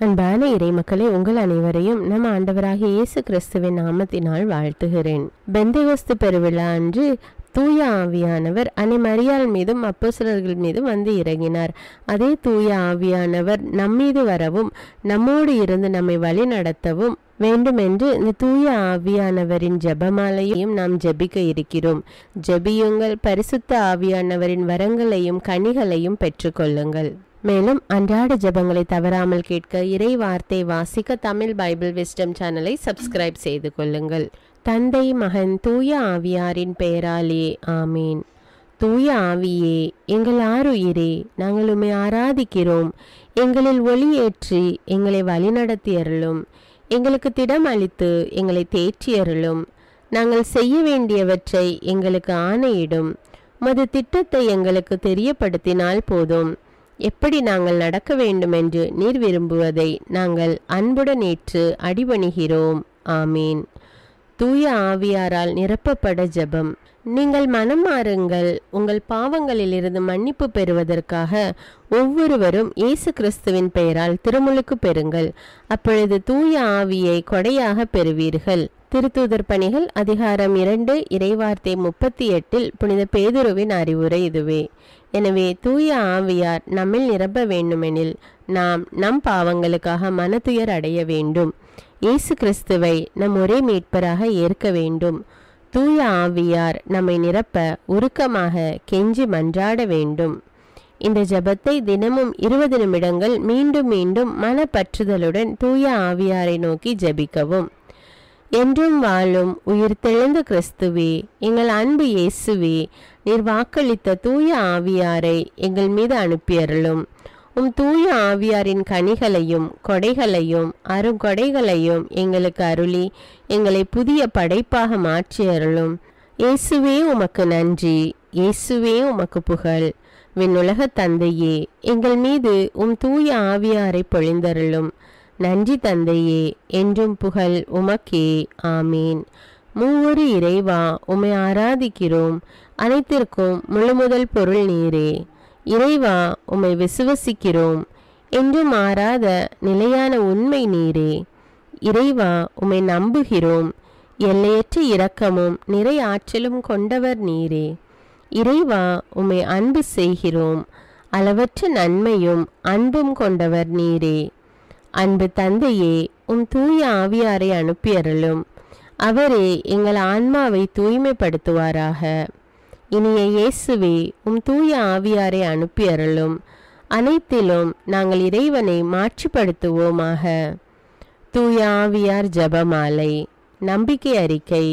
அன்பான இறைமக்களே, உங்கள் அனைவரையும் நம் ஆண்டவராகிய இயேசு கிறிஸ்துவின் நாமத்தினால் வாழ்த்துகிறேன். பெந்தெகோஸ்து பெருவிழா அன்று தூய ஆவியானவர் அன்னை மரியாள் மீதும் அப்போஸ்தலர்கள் மீதும் வந்து இறங்கினார். அதே தூய ஆவியானவர் நம்மீது வரவும் நம்மோடு இருந்து நம்மை வழி நடத்தவும் வேண்டுமென்று இந்த தூய ஆவியானவரின் ஜெபமாலையும் நாம் ஜெபிக்க இருக்கிறோம். ஜெபியுங்கள், பரிசுத்த ஆவியானவரின் வரங்களையும் கனிகளையும் பெற்றுக்கொள்ளுங்கள். மேலும் அன்றாட ஜெபங்களை தவறாமல் கேட்க, இறை வார்த்தை வாசிக்க தமிழ் பைபிள் விஸ்டம் சேனலை சப்ஸ்கிரைப் செய்து கொள்ளுங்கள். தந்தை, மகன், தூய ஆவியாரின் பெயராலே ஆமீன். தூய ஆவியே, எங்கள் ஆருயிரே, நாங்கள் உம்மை ஆராதிக்கிறோம். எங்களில் ஒளியேற்றி எங்களை வழிநடத்தியருளும். எங்களுக்கு திடம் அளித்து எங்களை தேற்றியருளும். நாங்கள் செய்ய வேண்டியவற்றை எங்களுக்கு ஆணையிடும். உமது திட்டத்தை எங்களுக்கு தெரியப்படுத்தினால் போதும். எப்படி நாங்கள் நடக்க வேண்டுமென்று நீர் விரும்புவதை நாங்கள் அன்புடன் ஏற்று அடிபணிகிறோம். ஆமீன். தூய ஆவியாரால் நிரப்பப்பட ஜெபம். நீங்கள் மனம் மாறுங்கள், உங்கள் பாவங்களிலிருந்து மன்னிப்பு பெறுவதற்காக ஒவ்வொருவரும் இயேசு கிறிஸ்துவின் பெயரால் திருமுழுக்கு பெறுங்கள். அப்பொழுது தூய ஆவியை கொடையாக பெறுவீர்கள். திருத்தூதர் பணிகள் அதிகாரம் 2 இறைவார்த்தை 38 புனித பேதுருவின் அறிவுரை இதுவே. எனவே தூய ஆவியார் நம்மில் நிரப்ப வேண்டுமெனில் நாம் நம் பாவங்களுக்காக மனதுயர் அடைய வேண்டும். இயேசு கிறிஸ்துவை நம் ஒரே மீட்பராக ஏற்க வேண்டும். தூய ஆவியார் நம்மை நிரப்ப உருக்கமாக கெஞ்சி மன்றாட வேண்டும். இந்த ஜெபத்தை தினமும் 20 நிமிடங்கள் மீண்டும் மீண்டும் மனப்பற்றுதலுடன் தூய ஆவியாரை நோக்கி ஜெபிக்கவும். என்றும் வாழும் உயிர் தெழுந்த கிறிஸ்துவே, எங்கள் அன்பு இயேசுவே, நீர் வாக்களித்த தூய ஆவியாரை எங்கள் மீது அனுப்பியருளும். தூய ஆவியாரின் கனிகளையும் கொடைகளையும் அருங்கொடைகளையும் எங்களுக்கு அருளி எங்களை புதிய படைப்பாக மாற்றியருளும். இயேசுவே உமக்கு நன்றி, இயேசுவே உமக்கு புகழ். விண்ணுலக தந்தையே, எங்கள் மீது தூய ஆவியாரை பொழிந்தருளும். நன்றி தந்தையே, என்றும் புகழ் உமக்கே. ஆமீன். மூவொரு இறைவா, உம்மை ஆராதிக்கிறோம். அனைத்திற்கும் முழுமுதல் பொருள் நீரே. இறைவா, உம்மை விசுவசிக்கிறோம். என்றும் மாறாத நிலையான உண்மை நீரே. இறைவா, உம்மை நம்புகிறோம். எல்லையற்ற இரக்கமும் நிறை ஆற்றலும் கொண்டவர் நீரே. இறைவா, உம்மை அன்பு செய்கிறோம். அளவற்ற நன்மையும் அன்பும் கொண்டவர் நீரே. அன்பு தந்தையே, தூய ஆவியாரை அனுப்பியருளும். அவரே எங்கள் ஆன்மாவை தூய்மைப்படுத்துவாராக. இனிய இயேசுவே, தூய ஆவியாரை அனுப்பியருளும். அனைத்திலும் நாங்கள் இறைவனை மாட்சிப்படுத்துவோமாக. தூய ஆவியார் ஜெபமாலை. நம்பிக்கை அறிக்கை.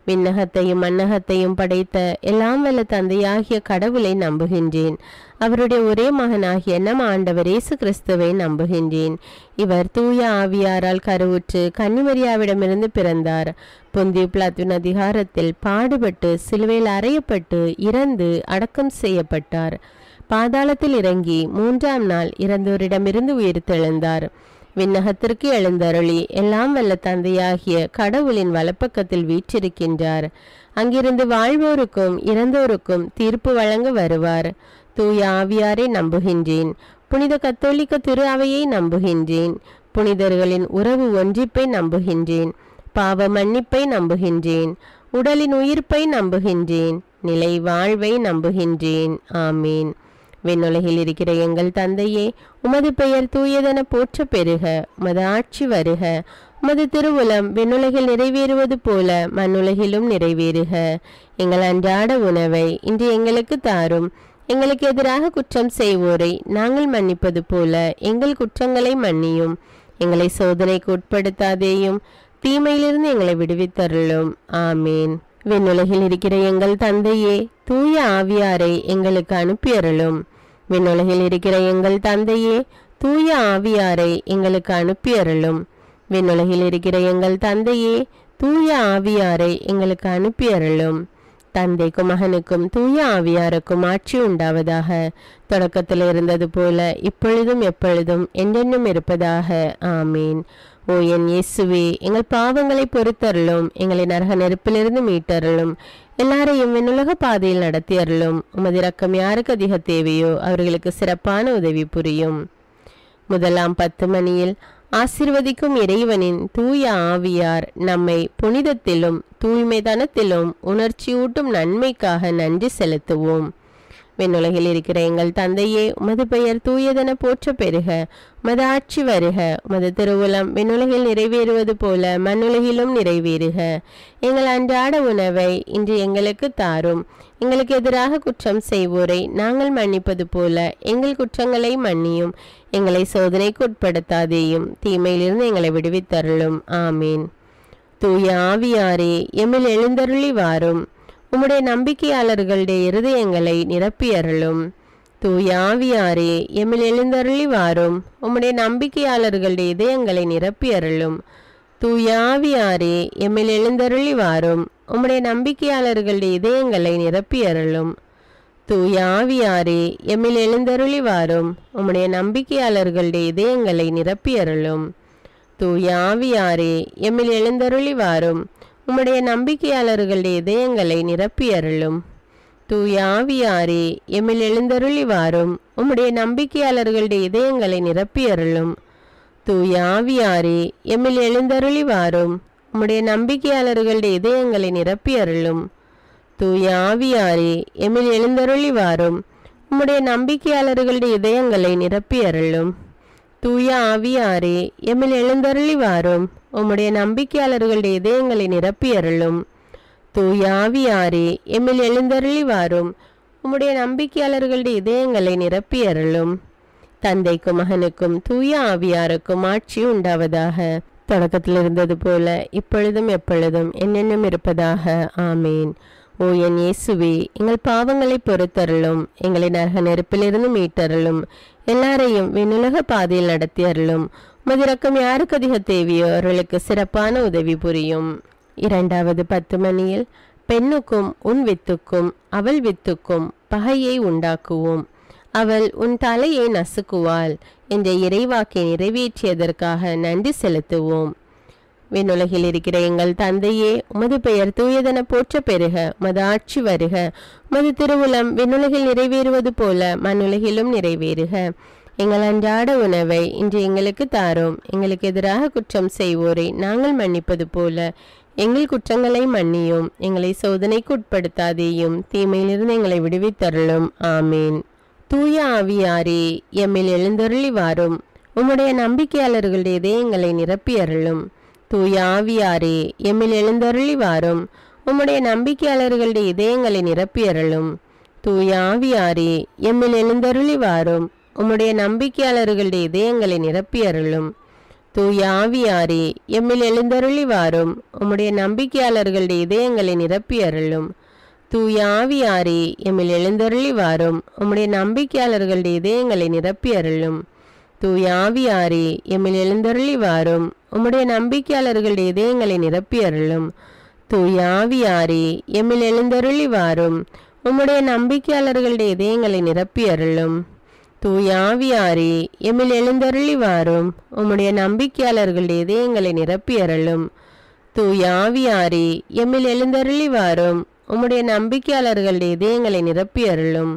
விண்ணகத்தையும் மண்ணகத்தையும் படைத்த எல்லாம் வல்ல தந்தையாகிய கடவுளை நம்புகின்றேன். அவருடைய ஒரே மகனாகிய நம் ஆண்டவர் இயேசு கிறிஸ்துவை நம்புகின்றேன். இவர் தூய ஆவியாரால் கருவுற்று கன்னிமரியாவிடமிருந்து பிறந்தார். பொந்தியு பிலாத்துவின் அதிகாரத்தில் பாடுபட்டு சிலுவையில் அறையப்பட்டு இறந்து அடக்கம் செய்யப்பட்டார். பாதாளத்தில் இறங்கி 3ஆம் நாள் இறந்தோரிடமிருந்து உயிர்த்தெழுந்தார். விண்ணகத்திற்கு எழுந்தருளி எல்லாம் வல்ல தந்தையாகிய கடவுளின் வலப்பக்கத்தில் வீற்றிருக்கின்றார். அங்கிருந்து வாழ்வோருக்கும் இறந்தோருக்கும் தீர்ப்பு வழங்க வருவார். தூய ஆவியாரை நம்புகின்றேன். புனித கத்தோலிக்க திரு அவையை நம்புகின்றேன். புனிதர்களின் உறவு ஒன்றிப்பை நம்புகின்றேன். பாவ மன்னிப்பை நம்புகின்றேன். உடலின் உயிர்ப்பை நம்புகின்றேன். நிலை வாழ்வை நம்புகின்றேன். ஆமீன். விண்ணுலகில் இருக்கிற எங்கள் தந்தையே, உமது பெயர் தூயதென போற்ற பெறுக. உமது ஆட்சி வருக. உமது திருவுளம் விண்ணுலகில் நிறைவேறுவது போல மண்ணுலகிலும் நிறைவேறுக. எங்கள் அன்றாட உணவை இன்று எங்களுக்கு தாரும். எங்களுக்கு எதிராக குற்றம் செய்வோரை நாங்கள் மன்னிப்பது போல எங்கள் குற்றங்களை மன்னியும். எங்களை சோதனைக்கு உட்படுத்தாதேயும், தீமையிலிருந்து எங்களை விடுவித்தருளும். ஆமீன். விண்ணுலகில் இருக்கிற எங்கள் தந்தையே, தூய ஆவியாரை எங்களுக்கு அனுப்பியருளும். விண்ணுலகில் இருக்கிற எங்கள் தந்தையே, தூய ஆவியாரை எங்களுக்கு அனுப்பியருளும். விண்ணுலகில் இருக்கிற எங்கள் தந்தையே, தூய ஆவியாரை எங்களுக்கு அனுப்பியருளும். தந்தைக்கும் மகனுக்கும் தூய ஆவியாருக்கும் ஆட்சி உண்டாவதாக. தொடக்கத்தில் இருந்தது போல இப்பொழுதும் எப்பொழுதும் என்றென்றும் இருப்பதாக. ஆமீன். ஓ என் இயேசுவே, எங்கள் பாவங்களை பொறுத்தருளும். எங்களை நரக நெருப்பிலிருந்து மீட்டருளும். எல்லாரையும் விண்ணுலக பாதையில் நடத்தியருளும். உமது இரக்கம் யாருக்கு அதிக தேவையோ அவர்களுக்கு சிறப்பான உதவி புரியும். முதலாம் 10 மணியில் ஆசீர்வதிக்கும் இறைவனின் தூய ஆவியார் நம்மை புனிதத்திலும் தூய்மைதனத்திலும் உணர்ச்சியூட்டும் நன்மைக்காக நன்றி செலுத்துவோம். விண்ணுலகில் இருக்கிற எங்கள் தந்தையே, உமது பெயர் தூயதென போற்ற பெறுக. உமது ஆட்சி வருக. உமது திருவுளம் விண்ணுலகில் நிறைவேறுவது போல மண்ணுலகிலும் நிறைவேறுக. எங்கள் அன்றாட உணவை இன்று எங்களுக்கு தாரும். எங்களுக்கு எதிராக குற்றம் செய்வோரை நாங்கள் மன்னிப்பது போல எங்கள் குற்றங்களை மன்னியும். எங்களை சோதனைக்கு உட்படுத்தாதேயும், தீமையிலிருந்து எங்களை விடுவித்தருளும். ஆமீன். தூய ஆவியாரே, எம்மில் எழுந்தருளி வாரும். உம்முடைய நம்பிக்கையாளர்களுடைய இருதயங்களை நிரப்பியருளும். தூய ஆவியாரே, எம்மில் எழுந்தருளி வாரும். உம்முடைய நம்பிக்கையாளர்களுடைய இதயங்களை நிரப்பியருளும். தூய ஆவியாரே, எம்மில் எழுந்தருளி வாரும். உம்முடைய நம்பிக்கையாளர்களுடைய இதயங்களை நிரப்பியருளும். தூய ஆவியாரே, எம்மில் எழுந்தருளி வாரும். உம்முடைய நம்பிக்கையாளர்களுடைய இதயங்களை நிரப்பியருளும். தூய ஆவியாரே, எம்மில் எழுந்தருளி வாரும். உம்முடைய நம்பிக்கையாளர்களுடைய இதயங்களை நிரப்பியருளும். தூய ஆவியாரே, எம்மில் எழுந்தருளி வாரும். உம்முடைய நம்பிக்கையாளர்களுடைய இதயங்களை நிரப்பியருளும். தூய ஆவியாரே, எம்மில் எழுந்தருளி வாரும். உம்முடைய நம்பிக்கையாளர்களுடைய இதயங்களை நிரப்பியருளும். தூய ஆவியாரே, எம்மில் எழுந்தருளி வாரும். உம்முடைய நம்பிக்கையாளர்களுடைய இதயங்களை நிரப்பியருளும். தூய ஆவியாரே, எம்மில் எழுந்தருளி வாரும். உம்முடைய நம்பிக்கையாளர்களுடைய இதயங்களை நிரப்பியருளும். தூய ஆவியாரே, எம்மில் எழுந்தருளி வாரும். உம்முடைய நம்பிக்கையாளர்களுடைய இதயங்களை நிரப்பியருளும். தந்தைக்கும் மகனுக்கும் தூய ஆவியாருக்கும் ஆட்சி உண்டாவதாக. தொடக்கத்தில் இருந்தது போல இப்பொழுதும் எப்பொழுதும் என்னென்னும் இருப்பதாக. ஆமீன். ஓ என் இயேசுவே, எங்கள் பாவங்களை பொறுத்தருளும். எங்களை நரக நெருப்பிலிருந்து மீட்டருளும். எல்லாரையும் விண்ணுலக பாதையில் நடத்தியருளும். உமது இரக்கம் யாருக்கு அதிக தேவையோ அவர்களுக்கு சிறப்பான உதவி புரியும். இரண்டாவது 10 மணியில் பெண்ணுக்கும் உன் வித்துக்கும் அவள் வித்துக்கும் பகையை உண்டாக்குவோம், அவள் உன் தலையை நசுக்குவாள் என்ற இறைவாக்கை நிறைவேற்றியதற்காக நன்றி செலுத்துவோம். விண்ணுலகில் இருக்கிற எங்கள் தந்தையே, உமது பெயர் தூயதென போற்ற பெறுக. உமது ஆட்சி வருக. உமது திருவுளம் விண்ணுலகில் நிறைவேறுவது போல மண்ணுலகிலும் நிறைவேறுக. எங்கள் அன்றாட உணவை இன்று எங்களுக்கு தாரும். எங்களுக்கு எதிராக குற்றம் செய்வோரை நாங்கள் மன்னிப்பது போல எங்கள் குற்றங்களை மன்னியும். எங்களை சோதனைக்கு உட்படுத்தாதேயும், தீமையிலிருந்து எங்களை விடுவித்தருளும். ஆமீன். தூய ஆவியாரே, எம்மில் எழுந்தருளி வாரும். உம்முடைய நம்பிக்கையாளர்களுடைய இதயங்களை நிரப்பியருளும். தூய ஆவியாரே, எம்மில் எழுந்தருளி வாரும். உம்முடைய நம்பிக்கையாளர்களுடைய இதயங்களை நிரப்பியருளும். தூய ஆவியாரே, எம்மில் எழுந்தருளி வாரும். உம்முடைய நம்பிக்கையாளர்களுடைய இதயங்களை நிரப்பியருளும். தூய ஆவியாரே, எம்மில் எழுந்தருளி வாரும். உம்முடைய நம்பிக்கையாளர்களுடைய இதயங்களை நிரப்பியருளும். தூய ஆவியாரே, எம்மில் எழுந்தருளி வாரும். உம்முடைய நம்பிக்கையாளர்களுடைய இதயங்களை நிரப்பியருளும். தூய ஆவியாரே, எம்மில் எழுந்தருளி வாரும். உம்முடைய நம்பிக்கையாளர்களுடைய இதயங்களை நிரப்பியருளும். தூய ஆவியாரே, எம்மில் எழுந்தருளி வாரும். உம்முடைய நம்பிக்கையாளர்களுடைய இதயங்களை நிரப்பியருளும். தூய ஆவியாரே, எம்மில் எழுந்தருளி வாரும். உம்முடைய நம்பிக்கையாளர்களுடைய இதயங்களை நிரப்பியருளும். தூய ஆவியாரே, எம்மில் எழுந்தருளி வாரும். உம்முடைய நம்பிக்கையாளர்களுடைய இதயங்களை நிரப்பியருளும்.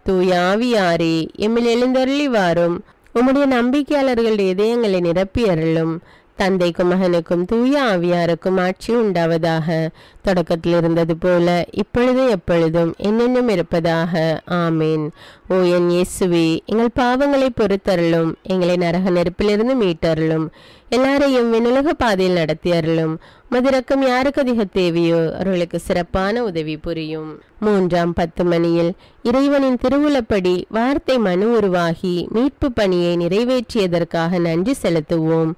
தூய ஆவியாரே, எம்மில் எழுந்தருளி வாரும். உம்முடைய நம்பிக்கையாளர்களுடைய இதயங்களை நிரப்பியருளும். தந்தைக்கும் மகனுக்கும் தூய ஆவியாருக்கும் ஆட்சி உண்டாவதாக. தொடக்கத்தில் இருந்தது போல இப்பொழுதும் எப்பொழுதும் என்னென்னும் இருப்பதாக. ஆமீன். ஓ என் இயேசுவே, எங்கள் பாவங்களை பொறுத்தருளும். எங்களை நரக நெருப்பிலிருந்து மீட்டருளும். எல்லாரையும் விண்ணுலக பாதையில் நடத்தியருளும். உமது இரக்கம் யாருக்கு அதிக தேவையோ அவர்களுக்கு சிறப்பான உதவி புரியும். 10 மணியில் இறைவனின் திருவுளப்படி வார்த்தை மனு உருவாகி மீட்பு பணியை நிறைவேற்றியதற்காக நன்றி செலுத்துவோம்.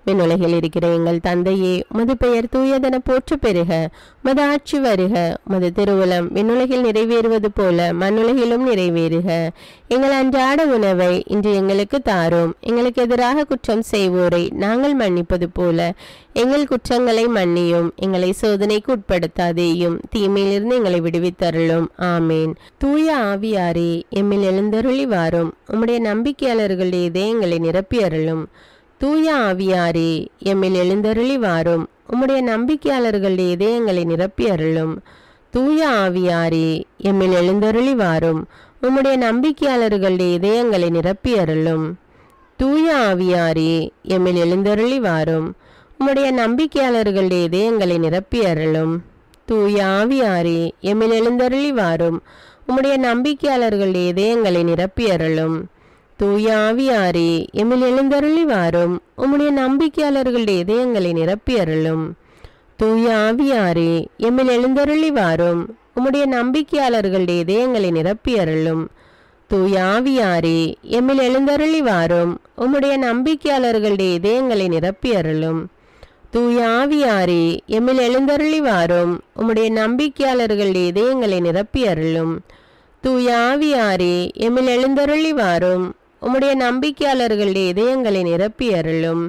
விண்ணுலகில் இருக்கிற எங்கள் தந்தையே, உமது பெயர் தூயதென போற்ற பெறுக. உமது ஆட்சி வருக. உமது திருவுளம் விண்ணுலகில் நிறைவேறுவது போல மண்ணுலகிலும் நிறைவேறுக. எங்கள் அன்றாட உணவை இன்று எங்களுக்கு தாரும். எங்களுக்கு எதிராக குற்றம் செய்வோரை நாங்கள் மன்னிப்பது போல எங்கள் குற்றங்களை மன்னியும். எங்களை சோதனைக்கு உட்படுத்தாதேயும், தீமையிலிருந்து எங்களை விடுவித்தருளும். ஆமீன். தூய ஆவியாரே, எம்மில் எழுந்தருளி வாரும். உம்முடைய நம்பிக்கையாளர்களுடைய இதயங்களை நிரப்பியருளும். தூய ஆவியாரே, எம்மில் எழுந்தருளி வாரும். உம்முடைய நம்பிக்கையாளர்களுடைய இதயங்களை நிரப்பியருளும். தூய ஆவியாரே, எம்மில் எழுந்தருளி வாரும். உம்முடைய நம்பிக்கையாளர்களுடைய இதயங்களை நிரப்பியருளும். தூய ஆவியாரே எம்மில் எழுந்தருளி வாரும். உம்முடைய நம்பிக்கையாளர்களுடைய இதயங்களை நிரப்பி அருளும். தூய ஆவியாரே எம்மில் எழுந்தருளி வாரும். உம்முடைய நம்பிக்கையாளர்களுடைய இதயங்களை நிரப்பி அருளும். தூய ஆவியாரே எம்மில் எழுந்தருளி வாரும். உம்முடைய நம்பிக்கையாளர்களுடைய இதயங்களை நிரப்பி அருளும். தூய ஆவியாரே எம்மில் எழுந்தருளி வாரும். உம்முடைய நம்பிக்கையாளர்களுடைய இதயங்களை நிரப்பி அருளும். தூய ஆவியாரே எம்மில் எழுந்தருளி வாரும். உம்முடைய நம்பிக்கையாளர்களுடைய இதயங்களை நிரப்பி அருளும். தூய ஆவியாரே எம்மில் எழுந்தருளி வாரும். உம்முடைய நம்பிக்கையாளர்களுடைய இதயங்களை நிரப்பி அருளும். தூய ஆவியாரே எம்மில் எழுந்தருளி வாரும். உம்முடைய நம்பிக்கையாளர்களுடைய இதயங்களை நிரப்பி அருளும்.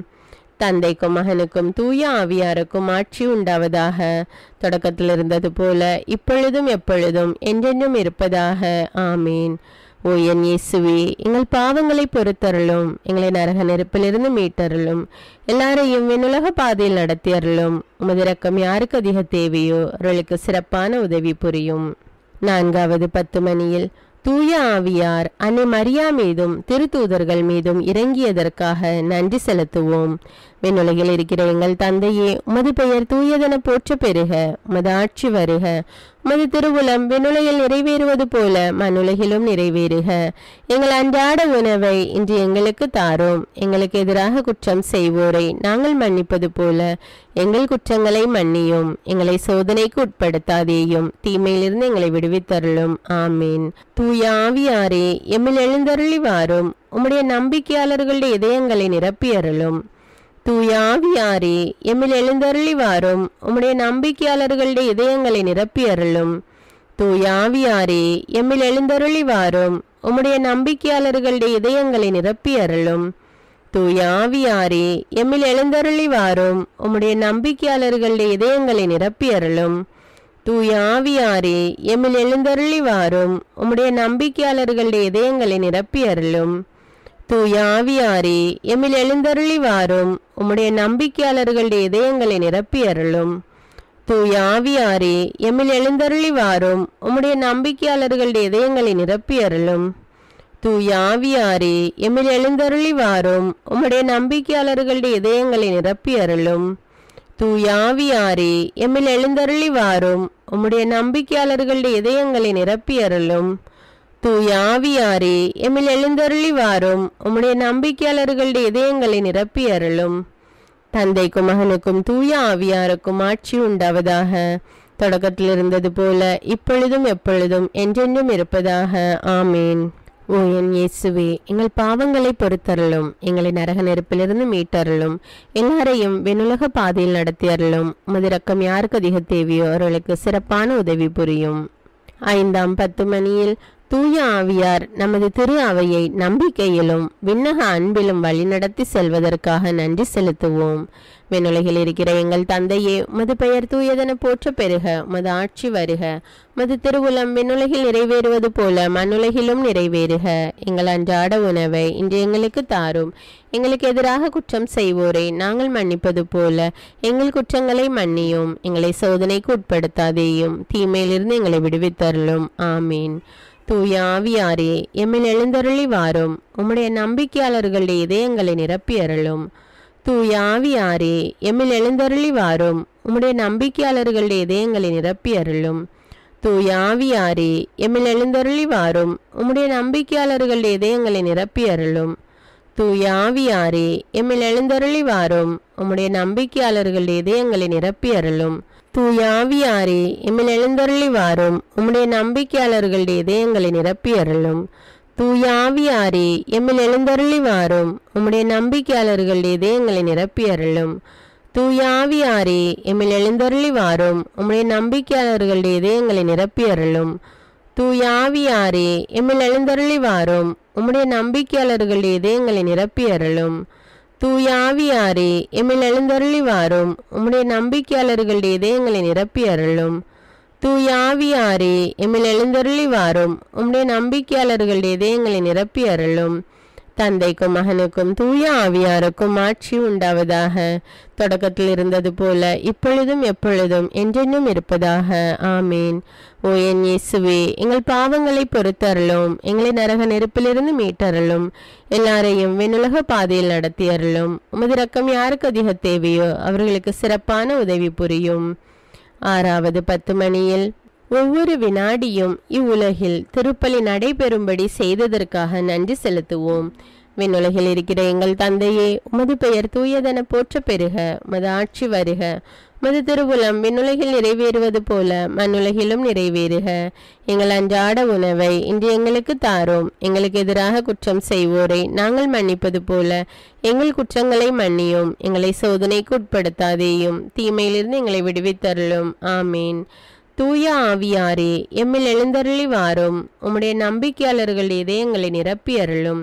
தந்தைக்கும் மகனுக்கும் தூய ஆவியாருக்கும் ஆட்சி உண்டாவதாக. தொடக்கத்தில் இருந்தது போல இப்பொழுதும் எப்பொழுதும் என்றென்றும் இருப்பதாக. ஆமீன். ஓ என் இயேசுவே, எங்கள் பாவங்களை பொறுத்தருளும். எங்களை நரக நெருப்பிலிருந்து மீட்டருளும். எல்லாரையும் விண்ணுலக பாதையில் நடத்தியருளும். உமது இரக்கம் யாருக்கு அதிக தேவையோ அவர்களுக்கு சிறப்பான உதவி புரியும். 4வது 10 மணியில் தூய ஆவியார் அன்னை மரியா மீதும் திருத்தூதர்கள் மீதும் இறங்கியதற்காக நன்றி செலுத்துவோம். விண்ணுலகில் இருக்கிற எங்கள் தந்தையே, உமது பெயர் தூயதென போற்ற பெறுக. உமது ஆட்சி வருக. உமது திருவுளம் விண்ணுலகில் நிறைவேறுவது போல மண்ணுலகிலும் நிறைவேறுக. எங்கள் அன்றாட உணவை இன்று எங்களுக்கு தாரும். எங்களுக்கு எதிராக குற்றம் செய்வோரை நாங்கள் மன்னிப்பது போல எங்கள் குற்றங்களை மன்னியும். எங்களை சோதனைக்கு உட்படுத்தாதேயும், தீமையிலிருந்து எங்களை விடுவித்தருளும். ஆமீன். தூய ஆவியாரே எம்மில் எழுந்தருளி வாரும். உம்முடைய நம்பிக்கையாளர்களுடைய இதயங்களை நிரப்பி அருளும். தூய ஆவியாரே எம்மில் எழுந்தருளி வாரும். உம்முடைய நம்பிக்கையாளர்களுடைய இதயங்களை நிரப்பி அருளும். தூய ஆவியாரே எம்மில் எழுந்தருளி வாரும். உம்முடைய நம்பிக்கையாளர்களுடைய இதயங்களை நிரப்பி அருளும். தூய ஆவியாரே எம்மில் எழுந்தருளி வாரும். உம்முடைய நம்பிக்கையாளர்களுடைய இதயங்களை நிரப்பி அருளும். தூய ஆவியாரே எம்மில் எழுந்தருளி வாரும். உம்முடைய நம்பிக்கையாளர்களுடைய இதயங்களை நிரப்பி அருளும். தூய ஆவியாரே எம்மில் எழுந்தருளி வாரும். உம்முடைய நம்பிக்கையாளர்களுடைய இதயங்களை நிரப்பி அருளும். தூய ஆவியாரே எம்மில் எழுந்தருளி வாரும். உம்முடைய நம்பிக்கையாளர்களுடைய இதயங்களை நிரப்பி அருளும். தூய ஆவியாரே எம்மில் எழுந்தருளி வாரும். உம்முடைய நம்பிக்கையாளர்களுடைய இதயங்களை நிரப்பி அருளும். தூய ஆவியாரே எம்மில் எழுந்தருளி வாரும். உம்முடைய நம்பிக்கையாளர்களுடைய இதயங்களை நிரப்பி அருளும். தூய ஆவியாரே எம்மில் எழுந்தருளி வாரும். உம்முடைய நம்பிக்கையாளர்களுடைய இதயங்களை நிரப்பி அருளும். தந்தைக்கும் மகனுக்கும் தூய ஆவியாருக்கும் ஆட்சி உண்டாவதாக. தொடக்கத்தில் இருந்தது போல இப்பொழுதும் எப்பொழுதும் என்றென்றும் இருப்பதாக. ஆமீன். ஓ என் இயேசுவே, எங்கள் பாவங்களை பொறுத்தருளும். எங்களை நரக நெருப்பிலிருந்து மீட்டருளும். எல்லாரையும் விண்ணுலக பாதையில் நடத்தியருளும். உமது இரக்கம் யாருக்கு அதிக தேவையோ அவர்களுக்கு சிறப்பான உதவி புரியும். 5ஆம் 10 மணியில் தூய ஆவியார் நமது திரு அவையை நம்பிக்கையிலும் விண்ணக அன்பிலும் வழிநடத்தி செல்வதற்காக நன்றி செலுத்துவோம். விண்ணுலகில் இருக்கிற எங்கள் தந்தையே, உமது பெயர் தூயதென போற்ற பெறுக. உமது ஆட்சி வருக. உமது திருவுளம் விண்ணுலகில் நிறைவேறுவது போல மண்ணுலகிலும் நிறைவேறுக. எங்கள் அன்றாட உணவை இன்று எங்களுக்கு தாரும். எங்களுக்கு எதிராக குற்றம் செய்வோரை நாங்கள் மன்னிப்பது போல எங்கள் குற்றங்களை மன்னியும். எங்களை சோதனைக்கு உட்படுத்தாதேயும், தீமையிலிருந்து எங்களை விடுவித்தருளும். ஆமீன். தூய ஆவியாரே எம்மில் எழுந்தருளி வாரும். உம்முடைய நம்பிக்கையாளர்களுடைய இதயங்களை நிரப்பி அருளும். தூய ஆவியாரே எம்மில் எழுந்தருளி வாரும். உம்முடைய நம்பிக்கையாளர்களுடைய இதயங்களை நிரப்பி அருளும். தூய ஆவியாரே எம்மில் எழுந்தருளி வாரும். உம்முடைய நம்பிக்கையாளர்களுடைய இதயங்களை நிரப்பி அருளும். தூய ஆவியாரே எம்மில் எழுந்தருளி வாரும். உம்முடைய நம்பிக்கையாளர்களுடைய இதயங்களை நிரப்பி அருளும். தூய ஆவியாரே எம்மில் எழுந்தருளி வாரும். உம்முடைய நம்பிக்கையாளர்களுடைய இதயங்களை நிரப்பி அருளும். தூய ஆவியாரே எம்மில் எழுந்தருளி வாரும். உம்முடைய நம்பிக்கையாளர்களுடைய இதயங்களை நிரப்பி அருளும். தூய ஆவியாரே எம்மில் எழுந்தருளி வாரும். உம்முடைய நம்பிக்கையாளர்களுடைய இதயங்களை நிரப்பி அருளும். தூய ஆவியாரே எம்மில் எழுந்தருளி வாரும். உம்முடைய நம்பிக்கையாளர்களுடைய இதயங்களை நிரப்பி அருளும். தூய ஆவியாரே எம்மில் எழுந்தருளி வாரும். உம்முடைய நம்பிக்கையாளர்களுடைய இதயங்களை நிரப்பி அருளும். தூய ஆவியாரே எம்மில் எழுந்தருளி வாரும். உம்முடைய நம்பிக்கையாளர்களுடைய இதயங்களை நிரப்பி அருளும். தந்தைக்கும் மகனுக்கும் தூய ஆவியாருக்கும் ஆட்சி உண்டாவதாக. தொடக்கத்தில் இருந்தது போல இப்பொழுதும் எப்பொழுதும் என்றென்றும் இருப்பதாக. ஆமீன். ஓ என் இயேசுவே, எங்கள் பாவங்களை பொறுத்தருளும், எங்களை நரக நெருப்பிலிருந்து மீட்டருளும், எல்லாரையும் விண்ணுலக பாதையில் நடத்தியருளும். உமது இரக்கம் யாருக்கு அதிக தேவையோ அவர்களுக்கு சிறப்பான உதவி புரியும். 6வது 10 மணியில் ஒவ்வொரு வினாடியும் இவ்வுலகில் திருப்பலி நடைபெறும்படி செய்ததற்காக நன்றி செலுத்துவோம். விண்ணுலகில் இருக்கிற எங்கள் தந்தையே, உமது பெயர் தூயதென போற்ற பெறுக. உமது ஆட்சி வருக. உமது திருவுளம் விண்ணுலகில் நிறைவேறுவது போல மண்ணுலகிலும் நிறைவேறுக. எங்கள் அன்றாட உணவை இன்று எங்களுக்கு தாரும். எங்களுக்கு எதிராக குற்றம் செய்வோரை நாங்கள் மன்னிப்பது போல எங்கள் குற்றங்களை மன்னியும். எங்களை சோதனைக்கு உட்படுத்தாதேயும், தீமையிலிருந்து எங்களை விடுவித்தருளும். ஆமீன். தூய ஆவியாரே, எம்மில் எழுந்தருளி வாரும். உம்முடைய நம்பிக்கையாளர்கள் இதயங்களை நிரப்பி அருளும்.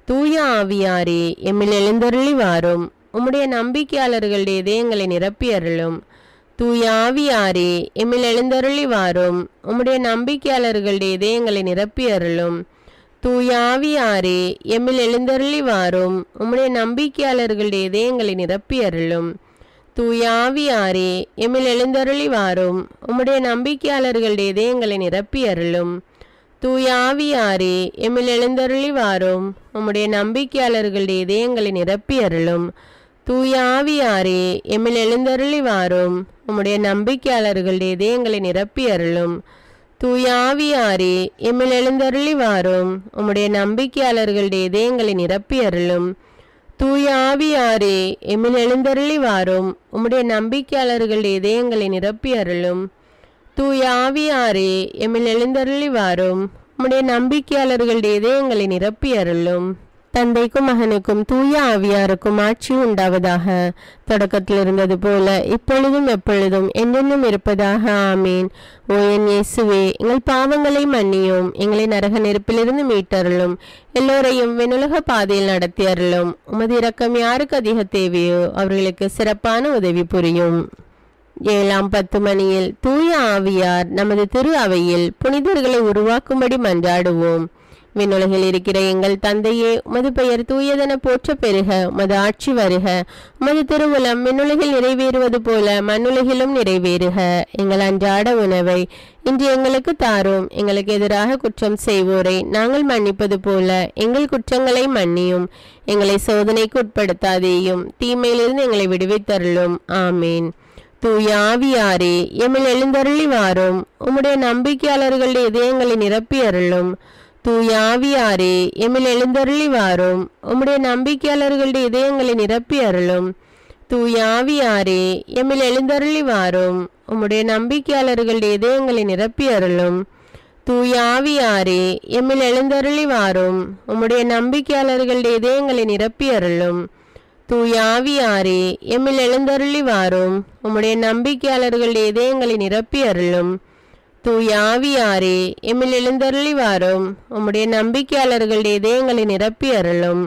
தூய ஆவியாரே, எம்மில் எழுந்தருளி வாரும். உம்முடைய நம்பிக்கையாளர்கள் இதயங்களை நிரப்பி அருளும். தூய ஆவியாரே, எம்மில் எழுந்தருளி வாரும். உம்முடைய நம்பிக்கையாளர்கள் இதயங்களை நிரப்பி அருளும். தூய ஆவியாரே, எம்மில் எழுந்தருளி வாரும். உம்முடைய நம்பிக்கையாளர்கள் இதயங்களை நிரப்பி அருளும். தூய ஆவியாரே, எம்மில் எழுந்தருளி வாரும். உம்முடைய நம்பிக்கையாளர்கள் இதயங்களை நிரப்பி அருளும். தூய ஆவியாரே, எம்மில் எழுந்தருளி வாரும். உம்முடைய நம்பிக்கையாளர்கள் இதயங்களை நிரப்பி அருளும். தூய ஆவியாரே, எம்மில் எழுந்தருளி வாரும். உம்முடைய நம்பிக்கையாளர்கள் இதயங்களை நிரப்பி அருளும். தூய ஆவியாரே, எம்மில் எழுந்தருளி வாரும். உம்முடைய நம்பிக்கையாளர்கள் இதயங்களை நிரப்பி அருளும். தூய ஆவியாரே, எம்மில் எழுந்தருளி வாரும். உம்முடைய நம்பிக்கையாளர்கள் இதயங்களை நிரப்பி அருளும். தூய ஆவியாரே, எம்மில் எழுந்தருளி வாரும். உம்முடைய நம்பிக்கையாளர்கள் இதயங்களை நிரப்பி அருளும். தந்தைக்கும் மகனுக்கும் தூய ஆவியாருக்கும் ஆட்சி உண்டாவதாக. தொடக்கத்தில் இருந்தது போல இப்பொழுதும் எப்பொழுதும் என்றென்றும் இருப்பதாக. ஆமீன். ஓ என் இயேசுவே, எங்கள் பாவங்களை மன்னியும், எங்களை நரக நெருப்பிலிருந்து மீட்டருளும், எல்லோரையும் விண்ணுலக பாதையில் நடத்தி அருளும். உமது இரக்கம் யாருக்கு அதிக தேவையோ அவர்களுக்கு சிறப்பான உதவி புரியும். 7ஆம் 10 மணியில் தூய ஆவியார் நமது திரு அவையில் புனிதர்களை உருவாக்கும்படி மன்றாடுவோம். விண்ணுலகில் இருக்கிற எங்கள் தந்தையே, உமது பெயர் தூயதென போற்ற பெறுக. உமது ஆட்சி வருக. உமது திருவுளம் விண்ணுலகில் நிறைவேறுவது போல மண்ணுலகிலும் நிறைவேறுக. எங்கள் அன்றாட உணவை இன்று எங்களுக்கு தாரும். எங்களுக்கு எதிராக குற்றம் செய்வோரை நாங்கள் மன்னிப்பது போல எங்கள் குற்றங்களை மன்னியும். எங்களை சோதனைக்கு உட்படுத்தாதேயும், தீமையிலிருந்து எங்களை விடுவித்தருளும். ஆமீன். தூய ஆவியாரே, எம்மில் எழுந்தருளி வாரும். உம்முடைய நம்பிக்கையாளர்கள் இதயங்களை நிரப்பி அருளும். தூய ஆவியாரே, எம்மில் எழுந்தருளி வாரும். உம்முடைய நம்பிக்கையாளர்கள் இதயங்களை நிரப்பி அருளும். தூய ஆவியாரே, எம்மில் எழுந்தருளி வாரும். உம்முடைய நம்பிக்கையாளர்கள் இதயங்களை நிரப்பி அருளும். தூய ஆவியாரே, எம்மில் எழுந்தருளி வாரும். உம்முடைய நம்பிக்கையாளர்கள் இதயங்களை நிரப்பி அருளும். தூய ஆவியாரே, எம்மில் எழுந்தருளி வாரும். உம்முடைய நம்பிக்கையாளர்கள் இதயங்களை நிரப்பி அருளும். தூய ஆவியாரே, எம்மில் எழுந்தருளி வாரும். உம்முடைய நம்பிக்கையாளர்கள் இதயங்களை நிரப்பி அருளும்.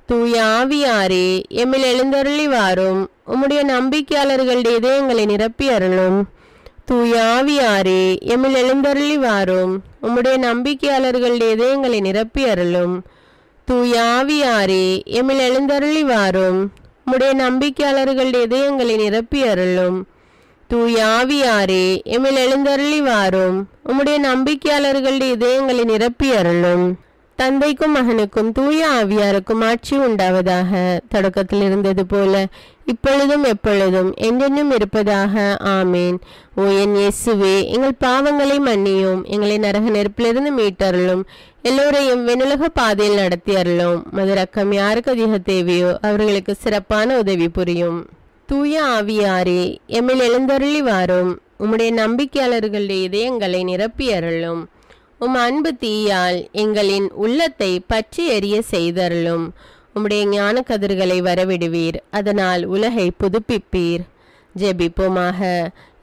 தூய ஆவியாரே, எம்மில் எழுந்தருளி வாரும். உம்முடைய நம்பிக்கையாளர்கள் இதயங்களை நிரப்பி அருளும். தூய ஆவியாரே, எம்மில் எழுந்தருளி வாரும். உம்முடைய நம்பிக்கையாளர்கள் இதயங்களை நிரப்பி அருளும். தூய ஆவியாரே, எம்மில் எழுந்தருளி வாரும். உம்முடைய நம்பிக்கையாளர்கள் இதயங்களை நிரப்பி அருளும். தூய ஆவியாரே, எம்மில் எழுந்தருளி வாரும். உம்முடைய நம்பிக்கையாளர்கள் இதயங்களை நிரப்பி அருளும். தந்தைக்கும் மகனுக்கும் தூய ஆவியாருக்கும் ஆட்சி உண்டாவதாக. தொடக்கத்தில் இருந்தது போல இப்பொழுதும் எப்பொழுதும் என்றென்றும் இருப்பதாக. ஆமீன். ஓ என் இயேசுவே, எங்கள் பாவங்களை மன்னியும், எங்களை நரக நெருப்பிலிருந்து மீட்டருளும், எல்லோரையும் விண்ணுலக பாதையில் நடத்தி அருளும். உமது இரக்கம் யாருக்கு அதிக தேவையோ அவர்களுக்கு சிறப்பான உதவி புரியும். தூய ஆவியாரே, எம்மில் எழுந்தருளி வாரும். உம்முடைய நம்பிக்கையாளர்களுடைய இதயங்களை நிரப்பி அருளும். உம் அன்பு தீயால் எங்களின் உள்ளத்தை பற்றி எரிய செய்தருளும். உம்முடைய ஞான கதிர்களை வரவிடுவீர், அதனால் உலகை புதுப்பிப்பீர். ஜெபிப்போமாக.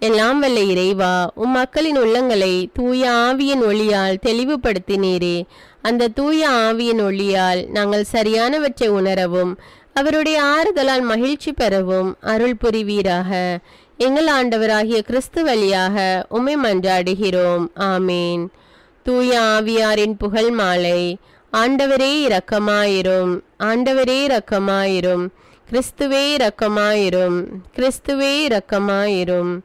எல்லாம் வல்ல இறைவா, உம் மக்களின் உள்ளங்களை தூய ஆவியின் ஒளியால் தெளிவுபடுத்தினீரே. அந்த தூய ஆவியின் ஒளியால் நாங்கள் சரியானவற்றை உணரவும் அவருடைய ஆறுதலால் மகிழ்ச்சி பெறவும் அருள் புரிவீராக. எங்கள் ஆண்டவராகிய கிறிஸ்து வழியாக உம்மை மன்றாடுகிறோம். ஆமீன். தூய ஆவியாரின் புகழ் மாலை. ஆண்டவரே இரக்கமாயிரும். ஆண்டவரே இரக்கமாயிரும். கிறிஸ்துவே இரக்கமாயிரும். கிறிஸ்துவே இரக்கமாயிரும்.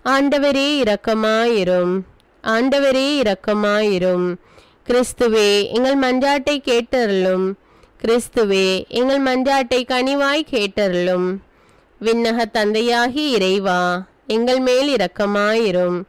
ஆண்டவரே இரக்கமாயிரும். ஆண்டவரே இரக்கமாயிரும். கிறிஸ்துவே எங்கள் மன்றாட்டை கேட்டருளும். கிறிஸ்துவே எங்கள் மன்றாட்டை கனிவாய் கேட்டருளும். விண்ணக தந்தையாகி இறைவா, எங்கள் மேல் இரக்கமாயிரும்.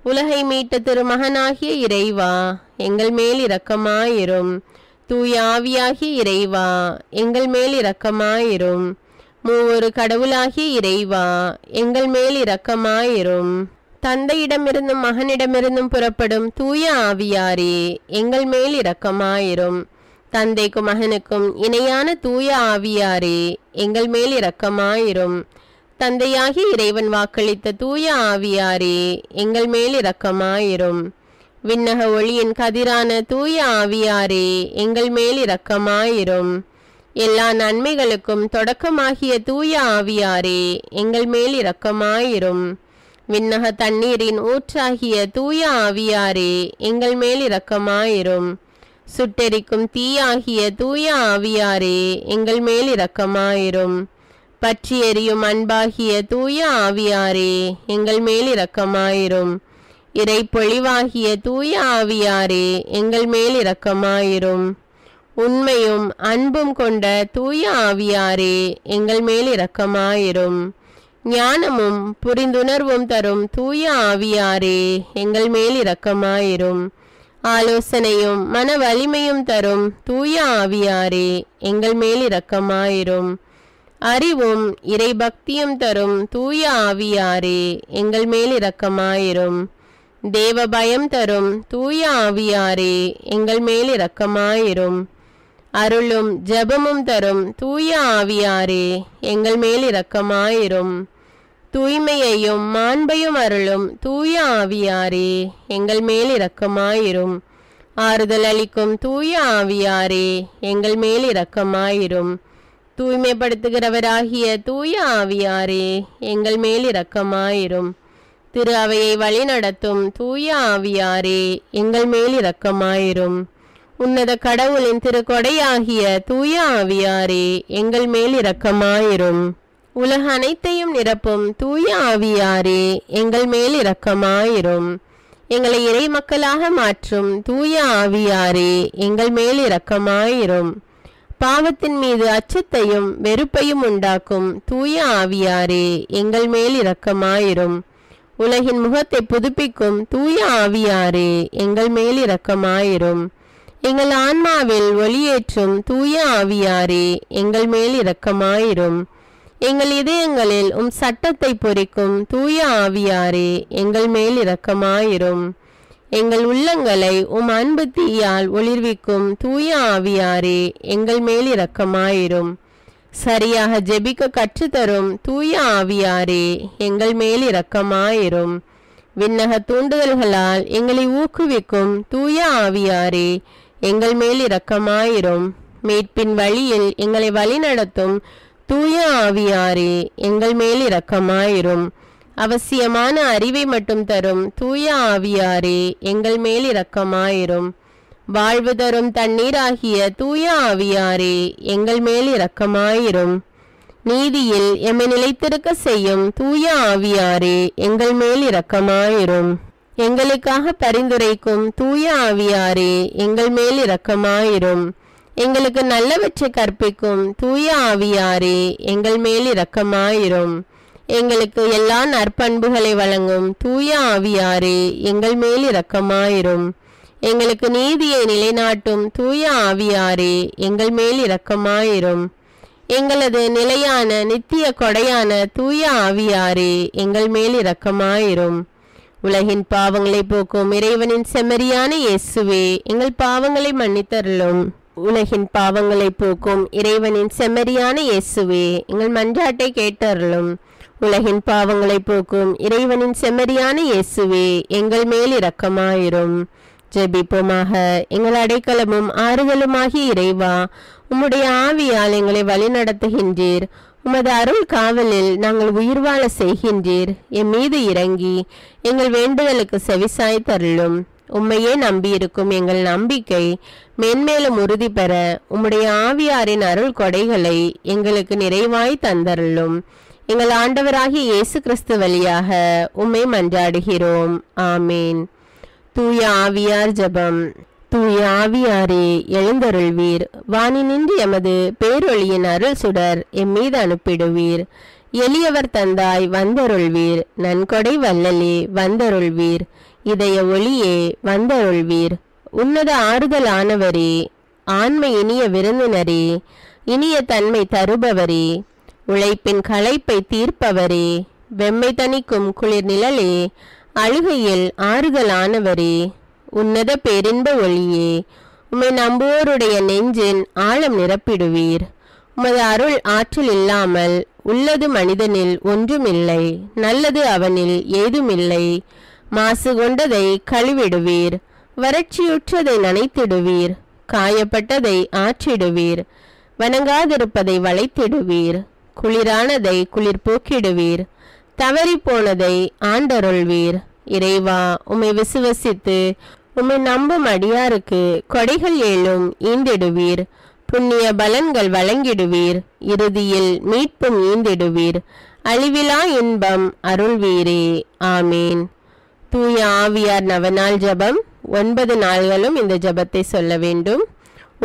உலகை மீட்ட திருமகனாகிய இறைவா, எங்கள் மேல் இரக்கமாயிரும். தூய ஆவியாகிய இறைவா, எங்கள் மேல் இரக்கமாயிரும். மூவொரு கடவுளாகிய இறைவா, எங்கள் மேல் இரக்கமாயிரும். தந்தையிடமிருந்தும் மகனிடமிருந்தும் புறப்படும் தூய ஆவியாரே, எங்கள் மேல் இரக்கமாயிரும். தந்தைக்கும் மகனுக்கும் இணையான தூய ஆவியாரே, எங்கள் மேல் இரக்கமாயிரும். தந்தையாகி இறைவன் வாக்களித்த தூய ஆவியாரே, எங்கள் மேல் இரக்கமாயிரும். விண்ணக ஒளியின் கதிரான தூய ஆவியாரே, எங்கள் மேல் இரக்கமாயிரும். எல்லா நன்மைகளுக்கும் தொடக்கமாகிய தூய ஆவியாரே, எங்கள் மேல் இரக்கமாயிரும். விண்ணக தண்ணீரின் ஊற்றாகிய தூய ஆவியாரே, எங்கள் மேல் இரக்கமாயிரும். சுட்டெரிக்கும் தீயாகிய தூய ஆவியாரே, எங்கள் மேல் இரக்கமாயிரும். பற்றி எரியும் அன்பாகிய தூய ஆவியாரே, எங்கள் மேல் இரக்கமாயிரும். இறை பொழிவாகிய தூய ஆவியாரே, எங்கள் மேல் இரக்கமாயிரும். உண்மையும் அன்பும் கொண்ட தூய ஆவியாரே, எங்கள் மேல் இரக்கமாயிரும். ஞானமும் புரிந்துணர்வும் தரும் தூய ஆவியாரே, எங்கள் மேல் இரக்கமாயிரும். ஆலோசனையும் மன வலிமையும் தரும் தூய ஆவியாரே, எங்கள் மேல் இரக்கமாயிரும். அறிவும் இறை பக்தியும் தரும் தூய ஆவியாரே, எங்கள் மேல் இரக்கமாயிரும். தேவ பயம் தரும் தூய ஆவியாரே, எங்கள் மேல் இரக்கமாயிரும். அருளும் ஜெபமும் தரும் தூய ஆவியாரே, எங்கள் மேல் இரக்கமாயிரும். தூய்மையையும் மாண்பையும் அருளும் தூய ஆவியாரே, எங்கள் மேல் இரக்கமாயிரும். ஆறுதல் அளிக்கும் தூய ஆவியாரே, எங்கள் மேல் இரக்கமாயிரும். தூய்மைப்படுத்துகிறவராகிய தூய ஆவியாரே, எங்கள் மேல் இரக்கமாயிரும். திரு அவையை வழிநடத்தும் தூய ஆவியாரே, எங்கள் மேல் இரக்கமாயிரும். உன்னத கடவுளின் திருக்கொடையாகிய தூய ஆவியாரே, எங்கள் மேல் இரக்கமாயிரும். உலக அனைத்தையும் நிரப்பும் தூய ஆவியாரே, எங்கள் மேல் இரக்கமாயிரும். எங்களை இறை மக்களாக மாற்றும் தூய ஆவியாரே, எங்கள் மேல் இரக்கமாயிரும். பாவத்தின் மீது அச்சத்தையும் வெறுப்பையும் உண்டாக்கும் தூய ஆவியாரே, எங்கள் மேல் இரக்கமாயிரும். உலகின் முகத்தை புதுப்பிக்கும் தூய ஆவியாரே, எங்கள் மேல் இரக்கமாயிரும். எங்கள் ஆன்மாவில் ஒளியேற்றும் தூய ஆவியாரே, எங்கள் மேல் இரக்கமாயிரும். எங்கள் இதயங்களில் சட்டத்தை பொறிக்கும் தூய ஆவியாரே, எங்கள் மேல் இரக்கமாயிரும். எங்கள் உள்ளங்களை அன்பு தீயால் ஒளிர்விக்கும் தூய ஆவியாரே, எங்கள் மேல் இரக்கமாயிரும். சரியாக ஜெபிக்க கற்றுத்தரும் தூய ஆவியாரே, எங்கள் மேல் இரக்கமாயிரும். விண்ணக தூண்டுதல்களால் எங்களை ஊக்குவிக்கும் தூய ஆவியாரே, எங்கள் மேல் இரக்கமாயிரும். மீட்பின் வழியில் எங்களை வழிநடத்தும் தூய ஆவியாரே, எங்கள் மேல் இரக்கமாயிரும். அவசியமான அறிவை மட்டும் தரும் தூய ஆவியாரே, எங்கள் மேல் இரக்கமாயிரும். வாழ்வு தரும் தண்ணீராகிய தூய ஆவியாரே, எங்கள் மேல் இரக்கமாயிரும். நீதியில் எம்மை நிலைத்திருக்க செய்யும் தூய ஆவியாரே, எங்கள் மேல் இரக்கமாயிரும். எங்களுக்காக பரிந்துரைக்கும் தூய ஆவியாரே, எங்கள் மேல் இரக்கமாயிரும். எங்களுக்கு நல்லவற்றை கற்பிக்கும் தூய ஆவியாரே, எங்கள் மேல் இரக்கமாயிரும். எங்களுக்கு எல்லா நற்பண்புகளை வழங்கும் தூய ஆவியாரே, எங்கள் மேல் இரக்கமாயிரும். எங்களுக்கு நீதியை நிலைநாட்டும் தூய ஆவியாரே, எங்கள் மேல் இரக்கமாயிரும். எங்களது நிலையான நித்திய கொடையான தூய ஆவியாரே, எங்கள் மேல் இரக்கமாயிரும். உலகின் பாவங்களை போக்கும் இறைவனின் செம்மறியான இயேசுவே, எங்கள் பாவங்களை மன்னித்தருளும். உலகின் பாவங்களை போக்கும் இறைவனின் செம்மறியான இயேசுவே, எங்கள் மன்றாட்டை கேட்டருளும். உலகின் பாவங்களை போக்கும் இறைவனின் செம்மறியான இயேசுவே, எங்கள் மேல் இரக்கமாயிரும். ஜெபிப்போமாக. எங்கள் அடைக்கலமும் ஆறுதலுமாகிய இறைவா, உம்முடைய ஆவியால் எங்களை வழிநடத்துகின்றீர். உமது அருள் காவலில் நாங்கள் உயிர் வாழ செய்கின்றீர். எம் மீது இறங்கி எங்கள் வேண்டுதலுக்கு செவிசாய் தருளும். உம்மையே நம்பியிருக்கும் எங்கள் நம்பிக்கை மென்மேலும் உறுதி பெற உம்முடைய ஆவியாரின் அருள் கொடைகளை எங்களுக்கு நிறைவாய் தந்தருளும். எங்கள் ஆண்டவராகிய இயேசு கிறிஸ்து வழியாக உம்மை மன்றாடுகிறோம். ஆமீன். தூய ஆவியார் ஜெபம். தூய ஆவியாரே எழுந்தருள்வீர். வானினின்று எமது பேரொளியின் அருள் சுடர் எம்மீது அனுப்பிடுவீர். எளியவர் தந்தாய் வந்தருள்வீர். நன்கொடை வல்லலே வந்தருள்வீர். இதய ஒளியே வந்தருள்வீர். உன்னத ஆறுதலானவரே, ஆண்மை இனிய விருந்தினரே, இனிய தன்மை தருபவரே, உழைப்பின் களைப்பை தீர்ப்பவரே, வெம்மை தணிக்கும் குளிர் நிழலே, அழுகையில் ஆறுதலானவரே, உன்னத பேரின்ப ஒளியே, உம்மை நம்புவோருடைய நெஞ்சின் ஆழம் நிரப்பிடுவீர். உமது அருள் ஆற்றல் இல்லாமல் உள்ளது மனிதனில் ஒன்றுமில்லை, நல்லது அவனில் ஏதுமில்லை. மாசு கொண்டதை கழுவிடுவீர், வறட்சியுற்றதை நனைத்திடுவீர், காயப்பட்டதை ஆற்றிடுவீர், வணங்காதிருப்பதை வளைத்திடுவீர், குளிரானதை குளிர் போக்கிடுவீர், தவறி போனதை ஆண்டருள்வீர். இறைவா, உம்மை விசுவசித்து உம்மை நம்பும் அடியாருக்கு கொடைகள் ஏழும் ஈந்திடுவீர். புண்ணிய பலன்கள் வழங்கிடுவீர். இறுதியில் மீட்பும் ஈந்திடுவீர். அழிவிலா இன்பம் அருள்வீரே. ஆமீன். தூய ஆவியார் நவநாள் ஜபம். 9 நாள்களும் இந்த ஜபத்தை சொல்ல வேண்டும்.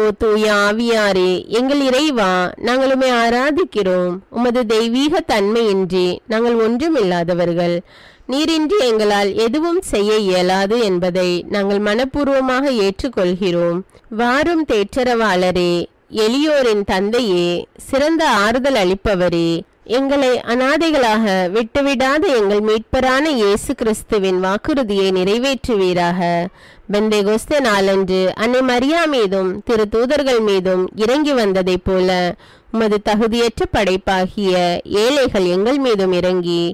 ஓ தூய ஆவியாரே, எங்கள் இறைவா, நாங்கள் உம்மை ஆராதிக்கிறோம். உமது தெய்வீக தன்மையின்றி நாங்கள் ஒன்றுமில்லாதவர்கள். நீரின்றி எங்களால் எதுவும் செய்ய இயலாது என்பதை நாங்கள் மனப்பூர்வமாக ஏற்றுக்கொள்கிறோம். வாரும் தேற்றரவாளரே, எளியோரின் தந்தையே, சிறந்த ஆறுதல் அளிப்பவரே, எங்களை அனாதைகளாக விட்டுவிடாத எங்கள் மீட்பரான இயேசு கிறிஸ்துவின் வாக்குறுதியை நிறைவேற்றுவீராக. பெந்தேகோஸ்தே நாளன்று அன்னை மரியா மீதும் திரு தூதர்கள் மீதும் இறங்கி வந்ததைப் போல உமது தகுதியற்ற படைப்பாகிய ஏழைகள் எங்கள் மீதும் இறங்கி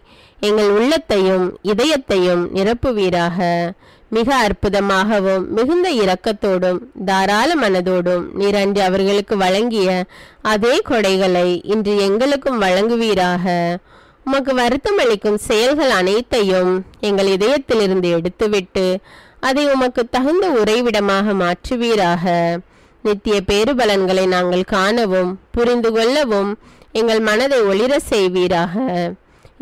எங்கள் உள்ளத்தையும் இதயத்தையும் நிரப்புவீராக. மிக அற்புதமாகவும் மிகுந்த இரக்கத்தோடும் தாராள மனதோடும் நீர் அன்று அவர்களுக்கு வழங்கிய அதே கொடைகளை இன்று எங்களுக்கும் வழங்குவீராக. உமக்கு வருத்தம் அளிக்கும் செயல்கள் அனைத்தையும் எங்கள் இதயத்திலிருந்து எடுத்துவிட்டு அதை உமக்கு தகுந்த உறைவிடமாக மாற்றுவீராக. நித்திய பேறுபலன்களை நாங்கள் காணவும் புரிந்து கொள்ளவும் எங்கள் மனதை ஒளிர செய்வீராக.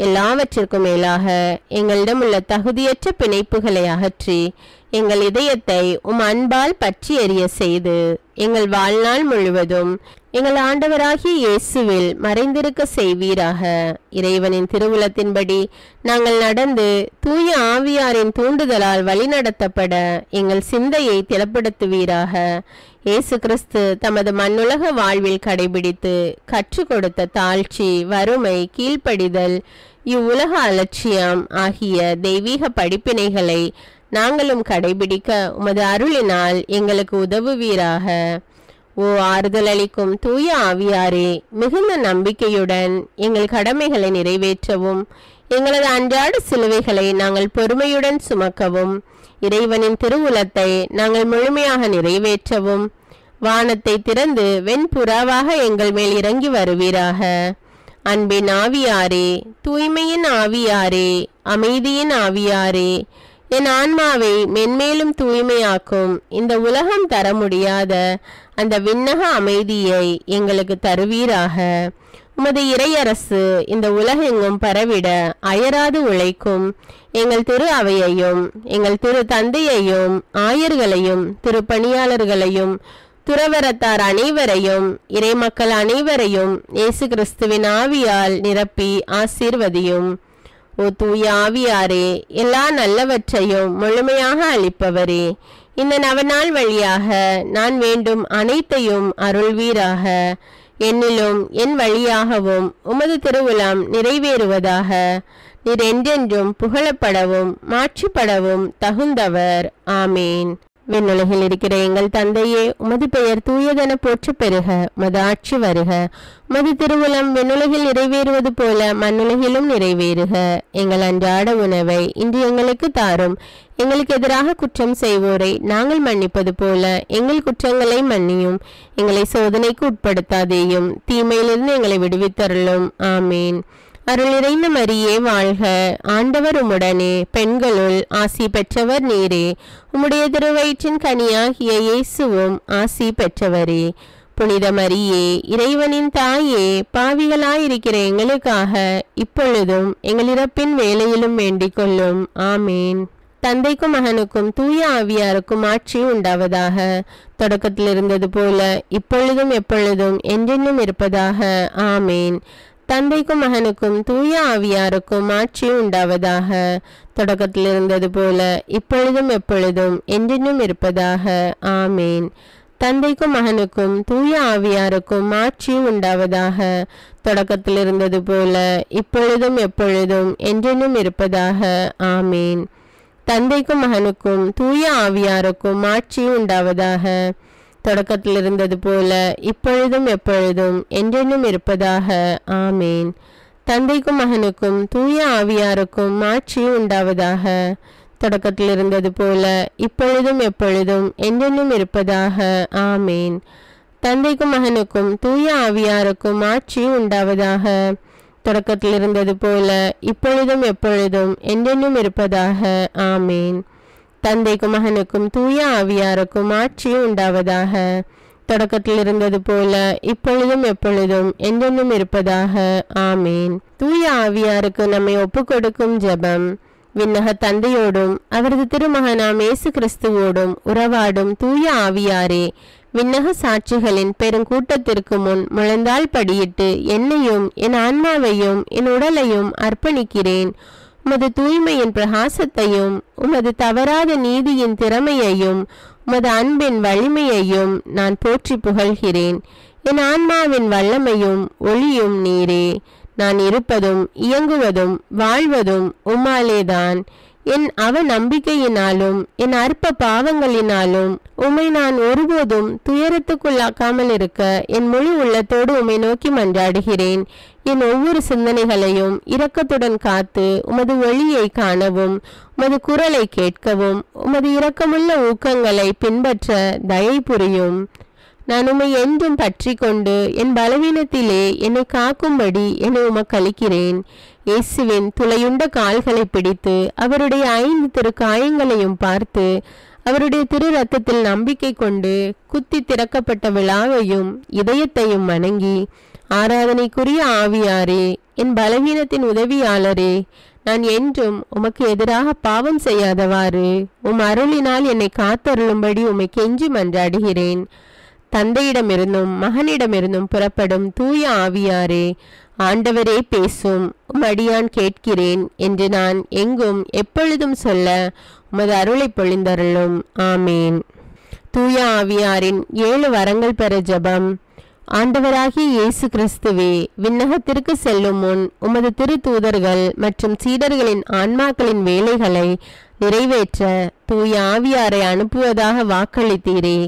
எல்லாவற்றிற்கும் மேலாக எங்களிடம் உள்ள தகுதியற்ற பிணைப்புகளை அகற்றி எங்கள் இதயத்தை உம் அன்பால் பற்றி எறிய செய்து எங்கள் வாழ்நாள் முழுவதும் எங்கள் ஆண்டவராகிய இயேசுவில் மறைந்திருக்க செய்வீராக. இறைவனின் திருவுளத்தின்படி நாங்கள் நடந்து தூய ஆவியாரின் தூண்டுதலால் வழிநடத்தப்பட எங்கள் சிந்தையை திடப்படுத்துவீராக. இயேசு கிறிஸ்து தமது மண்ணுலக வாழ்வில் கடைபிடித்து கற்றுக் கொடுத்த தாழ்ச்சி, வறுமை, கீழ்ப்படிதல், இவ்வுலக அலட்சியம் ஆகிய தெய்வீக படிப்பினைகளை நாங்களும் கடைபிடிக்க உமது அருளினால் எங்களுக்கு உதவுவீராக. ஓ ஆறுதல் அளிக்கும் தூய ஆவியாரே, மிகுந்த நம்பிக்கையுடன் எங்கள் கடமைகளை நிறைவேற்றவும் எங்களது அன்றாட சிலுவைகளை நாங்கள் பொறுமையுடன் சுமக்கவும் இறைவனின் திருவுளத்தை நாங்கள் முழுமையாக நிறைவேற்றவும் வானத்தை திறந்து வெண்புறாவாக எங்கள் மேல் இறங்கி வருவீராக. அன்பின் ஆவியாரே, தூய்மையின் ஆவியாரே, அமைதியின் ஆவியாரே, என் ஆன்மாவை மென்மேலும் தூய்மையாக்கும் இந்த உலகம் தர முடியாத அந்த விண்ணக அமைதியை எங்களுக்கு தருவீராக. உமது இறையரசு இந்த உலகெங்கும் பரவிட அயராது உழைக்கும் எங்கள் திரு அவையையும் எங்கள் திரு தந்தையையும் ஆயர்களையும் திருப்பணியாளர்களையும் துறவரத்தார் அனைவரையும் இறைமக்கள் அனைவரையும் இயேசு கிறிஸ்துவின் ஆவியால் நிரப்பி ஆசீர்வதியும். ஓ தூய ஆவியாரே, எல்லா நல்லவற்றையும் முழுமையாக அளிப்பவரே, இந்த நவநாள் வழியாக நான் வேண்டும் அனைத்தையும் அருள்வீராக. என்னிலும் என் வழியாகவும் உமது திருவுளம் நிறைவேறுவதாக. நீர் என்றென்றும் புகழப்படவும் மாற்றிப்படவும் தகுந்தவர். ஆமீன். விண்ணுலகில் இருக்கிற எங்கள் தந்தையே, உமது பெயர் தூயதென போற்று பெறுக. உமது ஆட்சி வருக. உமது திருவுளம் விண்ணுலகில் நிறைவேறுவது போல மண்ணுலகிலும் நிறைவேறுக. எங்கள் அன்றாட உணவை இன்று எங்களுக்கு தாரும். எங்களுக்கு எதிராக குற்றம் செய்வோரை நாங்கள் மன்னிப்பது போல எங்கள் குற்றங்களை மன்னியும். எங்களை சோதனைக்கு உட்படுத்தாதேயும், தீமையிலிருந்து எங்களை விடுவித்தருளும். ஆமீன். அருள் நிறைந்த மரியே வாழ்க, ஆண்டவர் உம்முடனே, பெண்களுள் ஆசி பெற்றவர் நீரே. உம்முடைய திருவயிற்றின் கனியாகிய இயேசுவும் ஆசி பெற்றவரே. புனித மரியே, இறைவனின் தாயே, பாவிகளாயிருக்கிற எங்களுக்காக இப்பொழுதும் எங்கள் இறப்பின் வேளையிலும் வேண்டிக் கொள்ளும். ஆமேன். தந்தைக்கும் மகனுக்கும் தூய ஆவியாருக்கும் ஆட்சி உண்டாவதாக. தொடக்கத்தில் இருந்தது போல இப்பொழுதும் எப்பொழுதும் என்றென்றும் இருப்பதாக. ஆமேன். தந்தைக்கும் மகனுக்கும் தூய ஆவியாருக்கும் ஆட்சி உண்டாவதாக. தொடக்கத்தில் இருந்தது போல இப்பொழுதும் எப்பொழுதும் என்றென்றும் இருப்பதாக. ஆமேன். தந்தைக்கும் மகனுக்கும் தூய ஆவியாருக்கும் ஆட்சி உண்டாவதாக. தொடக்கத்தில் இருந்தது போல இப்பொழுதும் எப்பொழுதும் என்றென்றும் இருப்பதாக. ஆமேன். தந்தைக்கும் மகனுக்கும் தூய ஆவியாருக்கும் ஆட்சி உண்டாவதாக. தொடக்கத்தில் இருந்தது போல இப்பொழுதும் எப்பொழுதும் என்றென்றும் இருப்பதாக. ஆமேன். தந்தைக்கும் மகனுக்கும் தூய ஆவியாருக்கும் ஆட்சி உண்டாவதாக. தொடக்கத்தில் இருந்தது போல இப்பொழுதும் எப்பொழுதும் என்றென்றும் இருப்பதாக. ஆமேன். தந்தைக்கும் மகனுக்கும் தூய ஆவியாருக்கும் ஆட்சி உண்டாவதாக. தொடக்கத்தில் இருந்தது போல இப்பொழுதும் எப்பொழுதும் என்றென்றும் இருப்பதாக. ஆமேன். தந்தைக்கும் மகனுக்கும் தூய ஆவியாருக்கும் ஆட்சி உண்டாவதாக. தொடக்கத்தில் இருந்தது போல இப்பொழுதும் எப்பொழுதும் என்றென்றும் இருப்பதாக. ஆமேன். தூய ஆவியாருக்கு நம்மை ஒப்புக்கொடுக்கும் ஜெபம். விண்ணக தந்தையோடும் அவரது திருமகனாம் இயேசு கிறிஸ்துவோடும் உறவாடும் தூய ஆவியாரே, விண்ணக சாட்சிகளின் பெருங்கூட்டத்திற்கு முன் முழந்தால் படியிட்டு என்னையும் என் ஆன்மாவையும் என் உடலையும் அர்ப்பணிக்கிறேன். உமது தூய்மையின் பிரகாசத்தையும் உமது தவறாத நீதியின் திறமையையும் உமது அன்பின் வலிமையையும் நான் போற்றி புகழ்கிறேன். என் ஆன்மாவின் வல்லமையும் ஒளியும் நீரே. நான் இருப்பதும் இயங்குவதும் வாழ்வதும் உம்மாலேதான். என் நம்பிக்கையினாலும் என் அற்ப பாவங்களினாலும் உம்மை நான் ஒருபோதும் துயரத்துக்குள்ளாக்காமல் இருக்க என் முழு உள்ளத்தோடு உம்மை நோக்கி மன்றாடுகிறேன். என் ஒவ்வொரு சிந்தனைகளையும் இரக்கத்துடன் காத்து உமது ஒளியை காணவும் உமது குரலை கேட்கவும் உமது இரக்கமுள்ள ஊக்கங்களை பின்பற்ற தயை புரியும். நான் உம்மை என்றும் பற்றி கொண்டு என் பலவீனத்திலே என்னை காக்கும்படி என்னை உமக்களிக்கிறேன். இயேசுவின் துளையுண்ட கால்களை பிடித்து அவருடைய 5 திருக்காயங்களையும் பார்த்து அவருடைய திரு ரத்தத்தில் நம்பிக்கை கொண்டு குத்தி திறக்கப்பட்ட விழாவையும் இதயத்தையும் வணங்கி, ஆராதனைக்குரிய ஆவியாரே, என் பலவீனத்தின் உதவியாளரே, நான் என்றும் உமக்கு எதிராக பாவம் செய்யாதவாறு உம் அருளினால் என்னை காத்தருளும்படி உம்மை கெஞ்சி மன்றாடுகிறேன். தந்தையிடமிருந்தும் மகனிடமிருந்தும் புறப்படும் தூய ஆவியாரே, ஆண்டவரே பேசும், அடியான் கேட்கிறேன் என்று நான் எங்கும் எப்பொழுதும் சொல்ல உமது அருளை பொழிந்தருளும். ஆமேன். தூய ஆவியாரின் 7 வரங்கள் பெற ஜெபம். ஆண்டவராகிய இயேசு கிறிஸ்துவே, விண்ணகத்திற்கு செல்லும் முன் உமது திரு தூதர்கள் மற்றும் சீடர்களின் ஆன்மாக்களின் வேலைகளை நிறைவேற்ற தூய ஆவியாரை அனுப்புவதாக வாக்களித்தீரே.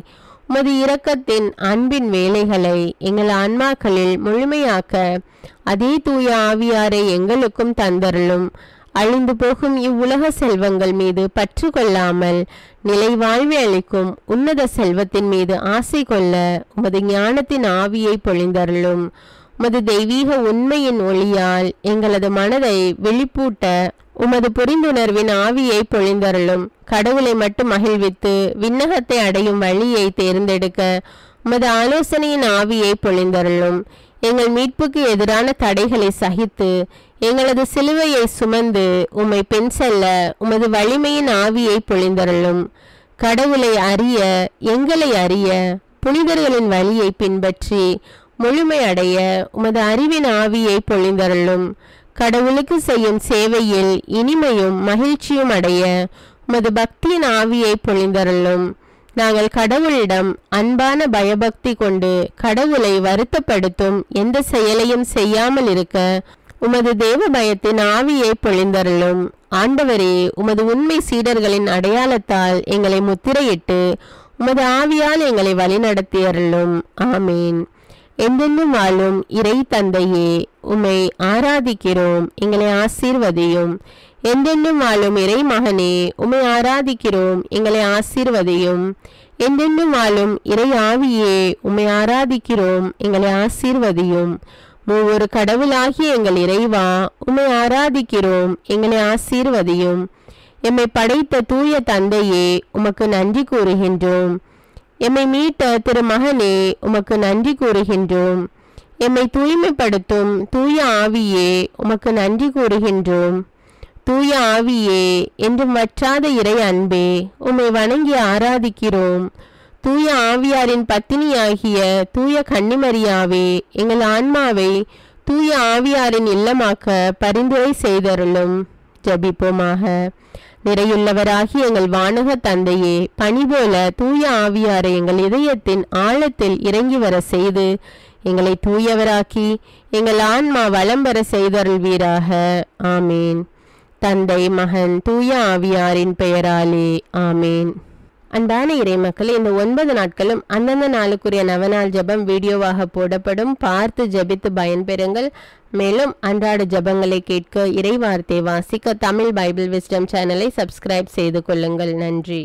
உமது இரக்கத்தின் அன்பின் வேலைகளை எங்கள் ஆன்மாக்களில் முழுமையாக்க அதே தூய ஆவியாரை எங்களுக்கும் தந்தருளும். அழிந்து போகும் இவ்வுலக செல்வங்கள் மீது பற்று கொள்ளாமல் நிலை வாழ்வை அளிக்கும் உன்னத செல்வத்தின் மீது ஆசை கொள்ள உமது ஞானத்தின் ஆவியை பொழிந்தருளும். உமது தெய்வீக உண்மையின் ஒளியால் எங்களது மனதை வெளிப்பூட்ட உமது புரிந்துணர்வின் ஆவியை பொழிந்தருளும். கடவுளை மட்டும் மகிழ்வித்து விண்ணகத்தை அடையும் வழியை தேர்ந்தெடுக்க உமது ஆலோசனையின் ஆவியை பொழிந்தருளும். எங்கள் மீட்புக்கு எதிரான தடைகளை சகித்து எங்களது சிலுவையை சுமந்து உம்மை பின் செல்ல உமது வலிமையின் ஆவியை பொழிந்தருளும். கடவுளை அறிய, எங்களை அறிய, புனிதர்களின் வழியை பின்பற்றி முழுமை அடைய உமது அறிவின் ஆவியை பொழிந்தருளும். கடவுளுக்கு செய்யும் சேவையில் இனிமையும் மகிழ்ச்சியும் அடைய உமது பக்தியின் ஆவியை பொழிந்தருளும். நாங்கள் கடவுளிடம் அன்பான பயபக்தி கொண்டு கடவுளை வருத்தப்படுத்தும் எந்த செயலையும் செய்யாமல் இருக்க உமது தேவ பயத்தின் ஆவியை பொழிந்தருளும். ஆண்டவரே, உமது உண்மை சீடர்களின் அடையாளத்தால் எங்களை முத்திரையிட்டு உமது ஆவியால் எங்களை வழிநடத்தியருளும். ஆமேன். என்றென்றும் வாழும் இறை தந்தையே, உம்மை ஆராதிக்கிறோம், எங்களை ஆசீர்வதியும். என்றென்றும் வாழும் இறை மகனே, உம்மை ஆராதிக்கிறோம், எங்களை ஆசீர்வதியும். என்றென்றும் வாழும் இறை ஆவியே, உம்மை ஆராதிக்கிறோம், எங்களை ஆசீர்வதியும். மூவொரு கடவுளாகிய எங்கள் இறைவா, உம்மை ஆராதிக்கிறோம். எங்களை ஆசீர்வதியும். எம்மை படைத்த தூய தந்தையே, உமக்கு நன்றி கூறுகின்றோம். எம்மை மீட்ட திருமகனே, உமக்கு நன்றி கூறுகின்றோம். எம்மை தூய்மைப்படுத்தும் தூய ஆவியே, உமக்கு நன்றி கூறுகின்றோம். தூய ஆவியே, என்றும் வற்றாத இறை அன்பே, உம்மை வணங்கி ஆராதிக்கிறோம். தூய ஆவியாரின் பத்தினியாகிய தூய கன்னிமரியாவே, எங்கள் ஆன்மாவை தூய ஆவியாரின் இல்லமாக்க பரிந்துரை செய்தருளும். ஜபிப்போமாக. நிறையுள்ளவராகி எங்கள் வானக தந்தையே, பனிபோல தூய ஆவியாரை எங்கள் இதயத்தின் ஆழத்தில் இறங்கி வர செய்து எங்களை தூயவராக்கி எங்கள் ஆன்மா வளம் பெற செய்தருள்வீராக. ஆமேன். தந்தை, மகன், தூய ஆவியாரின் பெயராலே. ஆமேன். அன்பான இறைமக்களே, இந்த 9 நாட்களும் அந்தந்த நாளுக்குரிய நவநாள் ஜபம் வீடியோவாக போடப்படும். பார்த்து ஜபித்து பயன்பெறுங்கள். மேலும் அன்றாட ஜபங்களை கேட்க, இறை வார்த்தை வாசிக்க தமிழ் பைபிள் விஸ்டம் சேனலை சப்ஸ்கிரைப் செய்து கொள்ளுங்கள். நன்றி.